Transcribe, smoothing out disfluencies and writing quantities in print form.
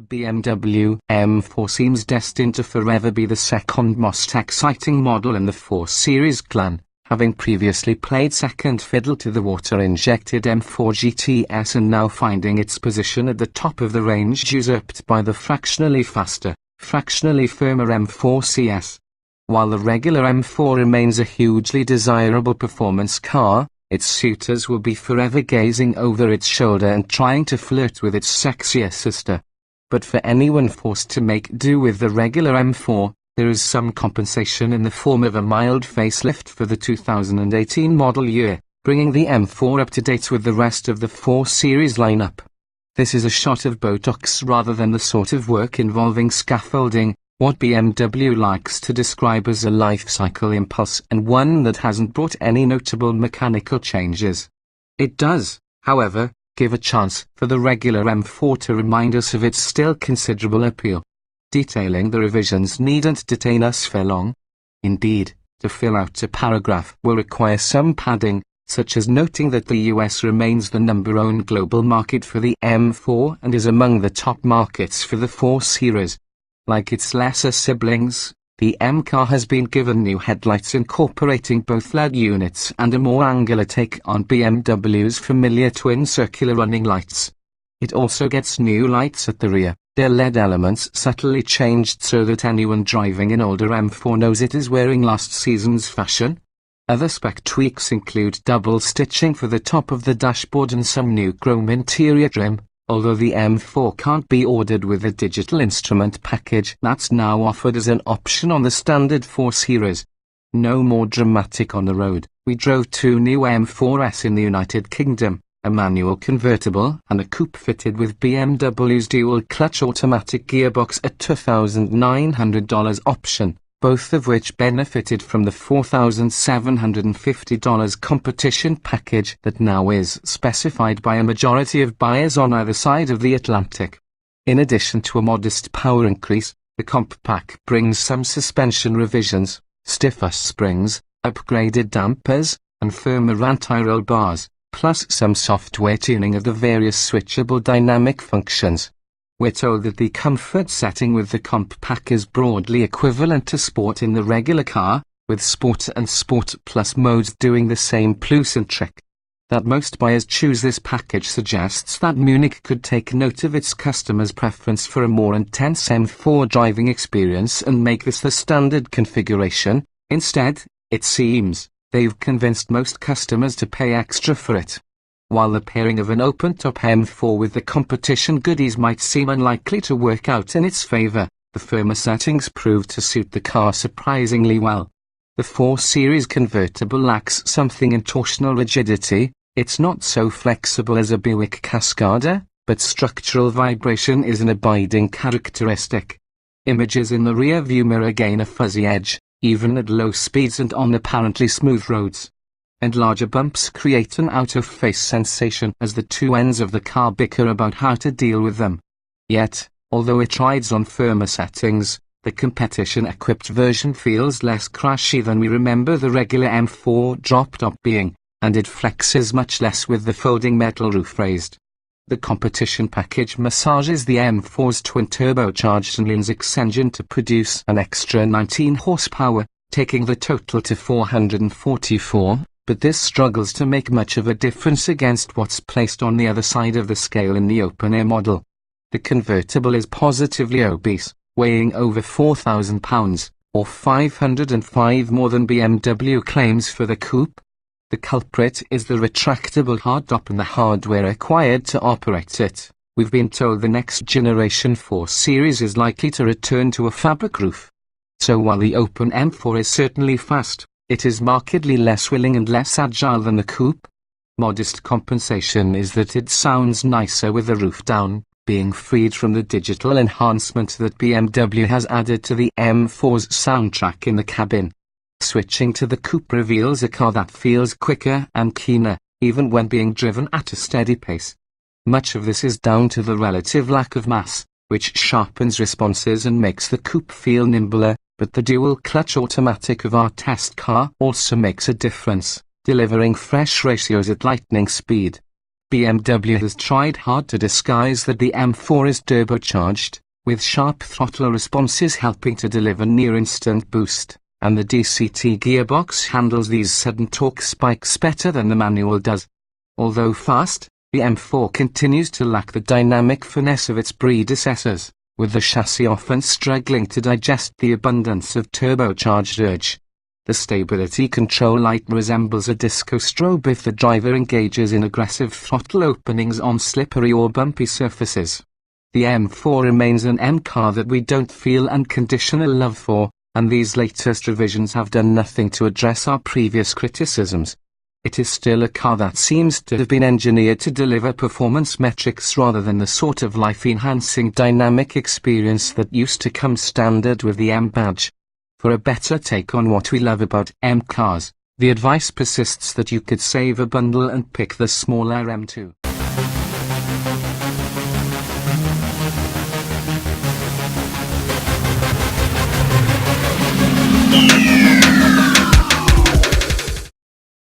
BMW M4 seems destined to forever be the second most exciting model in the 4 Series clan, having previously played second fiddle to the water-injected M4 GTS and now finding its position at the top of the range usurped by the fractionally faster, fractionally firmer M4 CS. While the regular M4 remains a hugely desirable performance car, its suitors will be forever gazing over its shoulder and trying to flirt with its sexier sister. But for anyone forced to make do with the regular M4, there is some compensation in the form of a mild facelift for the 2018 model year, bringing the M4 up to date with the rest of the 4 Series lineup. This is a shot of Botox rather than the sort of work involving scaffolding, what BMW likes to describe as a life cycle impulse and one that hasn't brought any notable mechanical changes. It does, however, give a chance for the regular M4 to remind us of its still considerable appeal. Detailing the revisions needn't detain us for long. Indeed, to fill out a paragraph will require some padding, such as noting that the US remains the #1 global market for the M4 and is among the top markets for the 4 Series. Like its lesser siblings, the M car has been given new headlights incorporating both LED units and a more angular take on BMW's familiar twin circular running lights. It also gets new lights at the rear, their LED elements subtly changed so that anyone driving an older M4 knows it is wearing last season's fashion. Other spec tweaks include double stitching for the top of the dashboard and some new chrome interior trim, although the M4 can't be ordered with a digital instrument package that's now offered as an option on the standard 4 Series. No more dramatic on the road. We drove 2 new M4s in the United Kingdom, a manual convertible and a coupe fitted with BMW's dual-clutch automatic gearbox at $2,900 option, both of which benefited from the $4,750 competition package that now is specified by a majority of buyers on either side of the Atlantic. In addition to a modest power increase, the comp pack brings some suspension revisions, stiffer springs, upgraded dampers, and firmer anti-roll bars, plus some software tuning of the various switchable dynamic functions. We're told that the comfort setting with the comp pack is broadly equivalent to sport in the regular car, with Sport and Sport Plus modes doing the same plus and trick. That most buyers choose this package suggests that Munich could take note of its customers' preference for a more intense M4 driving experience and make this the standard configuration. Instead, it seems, they've convinced most customers to pay extra for it. While the pairing of an open-top M4 with the competition goodies might seem unlikely to work out in its favor, the firmer settings proved to suit the car surprisingly well. The 4 Series convertible lacks something in torsional rigidity. It's not so flexible as a Buick Cascada, but structural vibration is an abiding characteristic. Images in the rear view mirror gain a fuzzy edge, even at low speeds and on apparently smooth roads. And larger bumps create an out-of-face sensation as the two ends of the car bicker about how to deal with them. Yet, although it rides on firmer settings, the competition-equipped version feels less crashy than we remember the regular M4 drop-top being, and it flexes much less with the folding metal roof raised. The competition package massages the M4's twin turbocharged Linux engine to produce an extra 19 horsepower, taking the total to 444. But this struggles to make much of a difference against what's placed on the other side of the scale in the open-air model. The convertible is positively obese, weighing over 4,000 pounds, or 505 more than BMW claims for the coupe. The culprit is the retractable hardtop and the hardware required to operate it. We've been told the next generation 4 Series is likely to return to a fabric roof. So while the open M4 is certainly fast, it is markedly less willing and less agile than the coupe. Modest compensation is that it sounds nicer with the roof down, being freed from the digital enhancement that BMW has added to the M4's soundtrack in the cabin. Switching to the coupe reveals a car that feels quicker and keener, even when being driven at a steady pace. Much of this is down to the relative lack of mass, which sharpens responses and makes the coupe feel nimbler. But the dual-clutch automatic of our test car also makes a difference, delivering fresh ratios at lightning speed. BMW has tried hard to disguise that the M4 is turbocharged, with sharp throttle responses helping to deliver near-instant boost, and the DCT gearbox handles these sudden torque spikes better than the manual does. Although fast, the M4 continues to lack the dynamic finesse of its predecessors, with the chassis often struggling to digest the abundance of turbocharged urge. The stability control light resembles a disco strobe if the driver engages in aggressive throttle openings on slippery or bumpy surfaces. The M4 remains an M car that we don't feel unconditional love for, and these latest revisions have done nothing to address our previous criticisms. It is still a car that seems to have been engineered to deliver performance metrics rather than the sort of life-enhancing dynamic experience that used to come standard with the M badge. For a better take on what we love about M cars, the advice persists that you could save a bundle and pick the smaller M2.